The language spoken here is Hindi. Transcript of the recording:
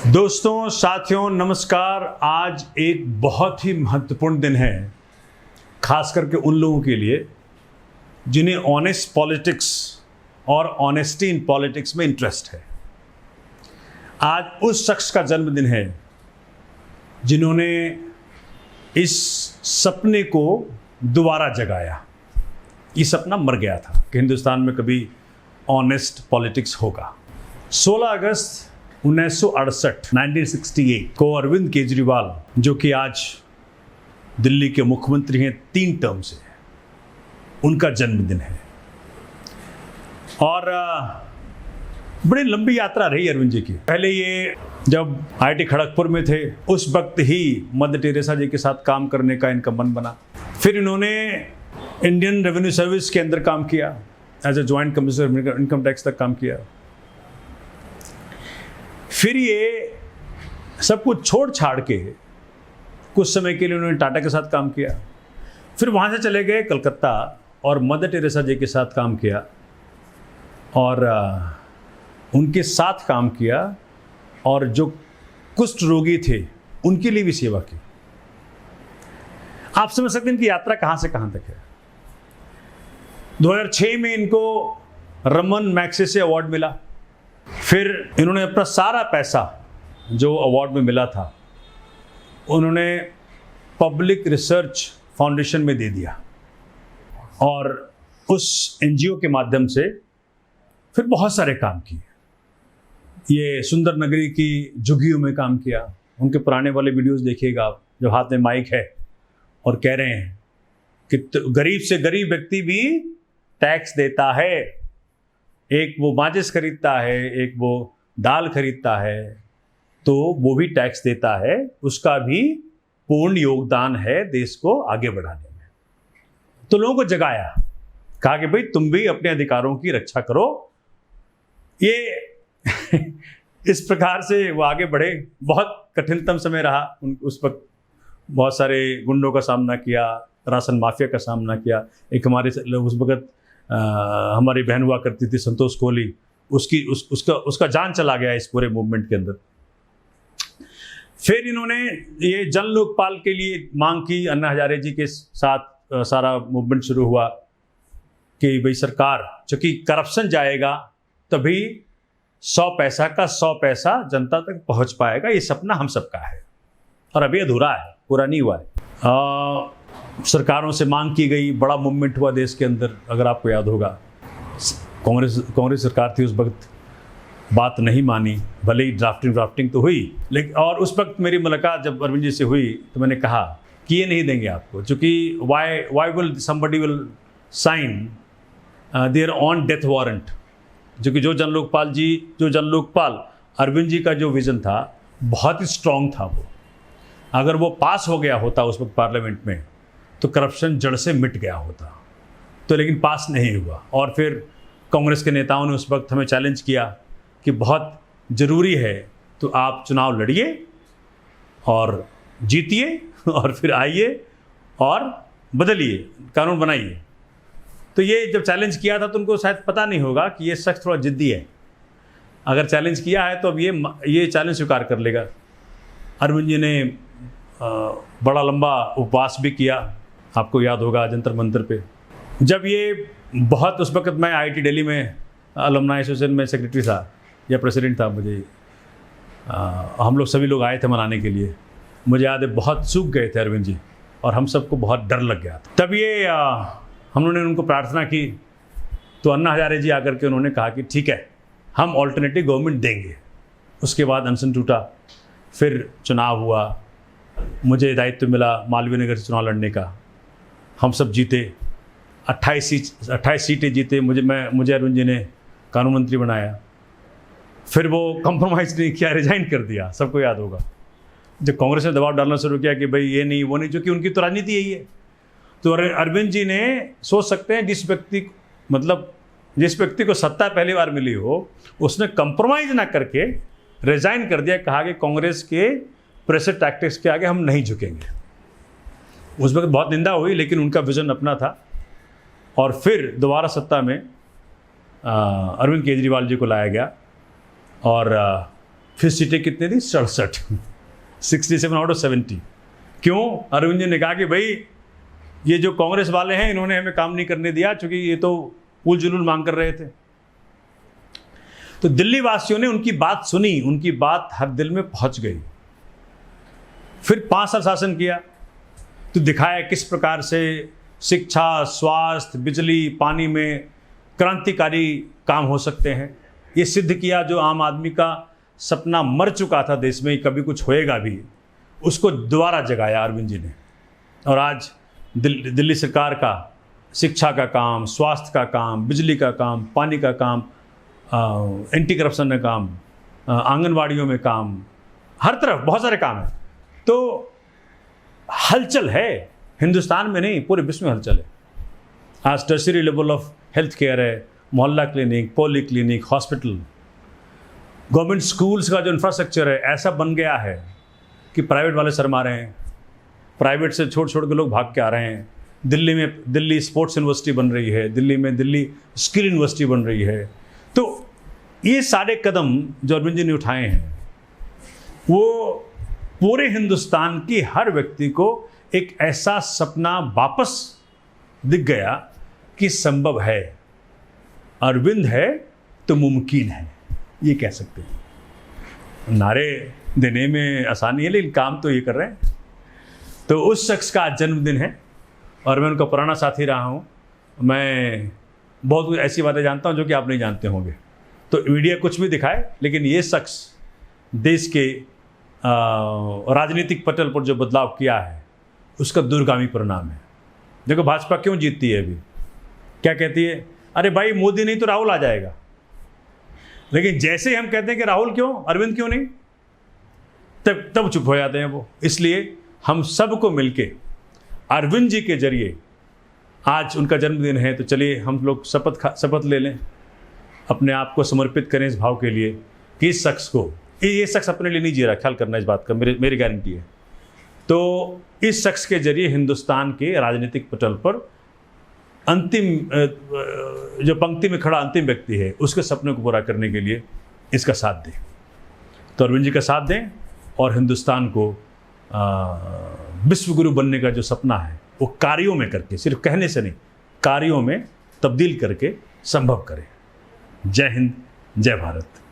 दोस्तों, साथियों, नमस्कार। आज एक बहुत ही महत्वपूर्ण दिन है, खास करके उन लोगों के लिए जिन्हें ऑनेस्ट पॉलिटिक्स और ऑनेस्टी इन पॉलिटिक्स में इंटरेस्ट है। आज उस शख्स का जन्मदिन है जिन्होंने इस सपने को दोबारा जगाया। ये सपना मर गया था कि हिंदुस्तान में कभी ऑनेस्ट पॉलिटिक्स होगा। 16 अगस्त 1968 को अरविंद केजरीवाल, जो कि आज दिल्ली के मुख्यमंत्री हैं 3 टर्म से, उनका जन्मदिन है। और बड़ी लंबी यात्रा रही अरविंद जी की। पहले ये जब IIT खड़गपुर में थे, उस वक्त ही मदर टेरेसा जी के साथ काम करने का इनका मन बना। फिर इन्होंने इंडियन रेवेन्यू सर्विस के अंदर काम किया, as a joint commissioner income tax तक काम किया। फिर ये सब कुछ छोड़ छाड़ के कुछ समय के लिए उन्होंने टाटा के साथ काम किया। फिर वहाँ से चले गए कलकत्ता और मदर टेरेसा जी के साथ काम किया और उनके साथ काम किया, और जो कुष्ठ रोगी थे उनके लिए भी सेवा की। आप समझ सकते हैं इनकी यात्रा कहाँ से कहाँ तक है। 2006 में इनको रमन मैग्सेसे अवार्ड मिला। फिर इन्होंने अपना सारा पैसा जो अवार्ड में मिला था उन्होंने पब्लिक रिसर्च फाउंडेशन में दे दिया, और उस NGO के माध्यम से फिर बहुत सारे काम किए। ये सुंदर नगरी की झुग्गियों में काम किया। उनके पुराने वाले वीडियोस देखिएगा आप, जो हाथ में माइक है और कह रहे हैं कि गरीब से गरीब व्यक्ति भी टैक्स देता है। एक वो माचिस खरीदता है, एक वो दाल खरीदता है, तो वो भी टैक्स देता है। उसका भी पूर्ण योगदान है देश को आगे बढ़ाने में। तो लोगों को जगाया, कहा कि भाई तुम भी अपने अधिकारों की रक्षा करो। ये इस प्रकार से वो आगे बढ़े। बहुत कठिनतम समय रहा उस वक्त। बहुत सारे गुंडों का सामना किया, राशन माफिया का सामना किया। एक हमारे उस वक्त हमारी बहन हुआ करती थी संतोष कोहली, उसका जान चला गया इस पूरे मूवमेंट के अंदर। फिर इन्होंने ये जन लोकपाल के लिए मांग की। अन्ना हजारे जी के साथ सारा मूवमेंट शुरू हुआ कि भाई सरकार, चूंकि करप्शन जाएगा तभी 100 पैसा का 100 पैसा जनता तक पहुंच पाएगा। ये सपना हम सबका है और अभी अधूरा है, पूरा नहीं हुआ है। सरकारों से मांग की गई, बड़ा मूवमेंट हुआ देश के अंदर। अगर आपको याद होगा, कांग्रेस सरकार थी उस वक्त, बात नहीं मानी। भले ही ड्राफ्टिंग तो हुई, लेकिन और उस वक्त मेरी मुलाकात जब अरविंद जी से हुई तो मैंने कहा कि ये नहीं देंगे आपको, क्योंकि why will somebody will sign there on death warrant. क्योंकि जो जनलोकपाल अरविंद जी का जो विजन था बहुत ही स्ट्रांग था। वो अगर वो पास हो गया होता उस वक्त पार्लियामेंट में तो करप्शन जड़ से मिट गया होता। तो लेकिन पास नहीं हुआ। और फिर कांग्रेस के नेताओं ने उस वक्त हमें चैलेंज किया कि बहुत ज़रूरी है तो आप चुनाव लड़िए और जीतिए और फिर आइए और बदलिए, कानून बनाइए। तो ये जब चैलेंज किया था तो उनको शायद पता नहीं होगा कि ये शख्स थोड़ा जिद्दी है। अगर चैलेंज किया है तो अब ये चैलेंज स्वीकार कर लेगा। अरविंद जी ने बड़ा लंबा उपवास भी किया, आपको याद होगा, जंतर मंतर पे। जब ये बहुत, उस वक्त मैं IIT दिल्ली में अलुमनाई एसोसिएशन में सेक्रेटरी था या प्रेसिडेंट था मुझे। हम लोग सभी लोग आए थे मनाने के लिए। मुझे याद है बहुत सूख गए थे अरविंद जी और हम सबको बहुत डर लग गया था। तब ये हम लोगों ने उनको प्रार्थना की तो अन्ना हजारे जी आकर के उन्होंने कहा कि ठीक है, हम ऑल्टरनेटिव गवर्नमेंट देंगे। उसके बाद अनशन टूटा, फिर चुनाव हुआ। मुझे दायित्व मिला मालवीय नगर से चुनाव लड़ने का। हम सब जीते, 28 सीटें जीते। मुझे अरविंद जी ने कानून मंत्री बनाया। फिर वो कंप्रोमाइज़ नहीं किया, रिजाइन कर दिया, सबको याद होगा। जब कांग्रेस ने दबाव डालना शुरू किया कि भाई ये नहीं वो नहीं, जो कि उनकी तो राजनीति यही है। तो अरविंद जी ने, सोच सकते हैं, जिस व्यक्ति को सत्ता पहली बार मिली हो, उसने कंप्रोमाइज़ ना करके रिजाइन कर दिया। कहा कि कांग्रेस के प्रेशर टैक्टिक्स के आगे हम नहीं झुकेंगे। उस वक्त बहुत निंदा हुई, लेकिन उनका विजन अपना था। और फिर दोबारा सत्ता में अरविंद केजरीवाल जी को लाया गया और फिर सीटें कितनी थी? 67, 67 आउट ऑफ 70। क्यों? अरविंद जी ने कहा कि भाई ये जो कांग्रेस वाले हैं इन्होंने हमें काम नहीं करने दिया, क्योंकि ये तो उल जुलूल मांग कर रहे थे। तो दिल्ली वासियों ने उनकी बात सुनी, उनकी बात हर दिल में पहुंच गई। फिर 5 साल शासन किया, तो दिखाया किस प्रकार से शिक्षा, स्वास्थ्य, बिजली, पानी में क्रांतिकारी काम हो सकते हैं। ये सिद्ध किया जो आम आदमी का सपना मर चुका था देश में, कभी कुछ होएगा भी, उसको दोबारा जगाया अरविंद जी ने। और आज दिल्ली सरकार का शिक्षा का काम, स्वास्थ्य का काम, बिजली का काम, पानी का काम, एंटी करप्शन का काम, आंगनवाड़ियों में काम, हर तरफ बहुत सारे काम हैं। तो हलचल है, हिंदुस्तान में नहीं पूरे विश्व में हलचल है। आज tertiary level of health care है, मोहल्ला clinic, poly clinic, hospital, government schools का जो इंफ्रास्ट्रक्चर है ऐसा बन गया है कि प्राइवेट वाले शर्मा रहे हैं, प्राइवेट से छोड़ के लोग भाग के आ रहे हैं। दिल्ली में दिल्ली स्पोर्ट्स यूनिवर्सिटी बन रही है, दिल्ली में दिल्ली स्किल यूनिवर्सिटी बन रही है। तो ये सारे कदम जो अरविंद जी ने उठाए हैं वो पूरे हिंदुस्तान की हर व्यक्ति को एक ऐसा सपना वापस दिख गया कि संभव है, अरविंद है तो मुमकिन है, ये कह सकते हैं। नारे देने में आसानी है लेकिन काम तो ये कर रहे हैं। तो उस शख्स का आज जन्मदिन है और मैं उनका पुराना साथी रहा हूँ। मैं बहुत ऐसी बातें जानता हूँ जो कि आप नहीं जानते होंगे। तो मीडिया कुछ भी दिखाए लेकिन ये शख्स देश के राजनीतिक पटल पर जो बदलाव किया है उसका दूरगामी परिणाम है। देखो भाजपा क्यों जीतती है अभी, क्या कहती है? अरे भाई मोदी नहीं तो राहुल आ जाएगा। लेकिन जैसे ही हम कहते हैं कि राहुल क्यों, अरविंद क्यों नहीं, तब चुप हो जाते हैं वो। इसलिए हम सबको मिलके अरविंद जी के जरिए, आज उनका जन्मदिन है तो चलिए हम लोग शपथ ले लें, अपने आप को समर्पित करें इस भाव के लिए कि इस शख्स को, ये शख्स अपने लिए नहीं जी रहा, ख्याल करना इस बात का, मेरी गारंटी है। तो इस शख्स के जरिए हिंदुस्तान के राजनीतिक पटल पर अंतिम जो पंक्ति में खड़ा अंतिम व्यक्ति है उसके सपने को पूरा करने के लिए इसका साथ दें। तो अरविंद जी का साथ दें और हिंदुस्तान को विश्व गुरु बनने का जो सपना है वो कार्यों में करके, सिर्फ कहने से नहीं, कार्यों में तब्दील करके संभव करें। जय हिंद, जय भारत।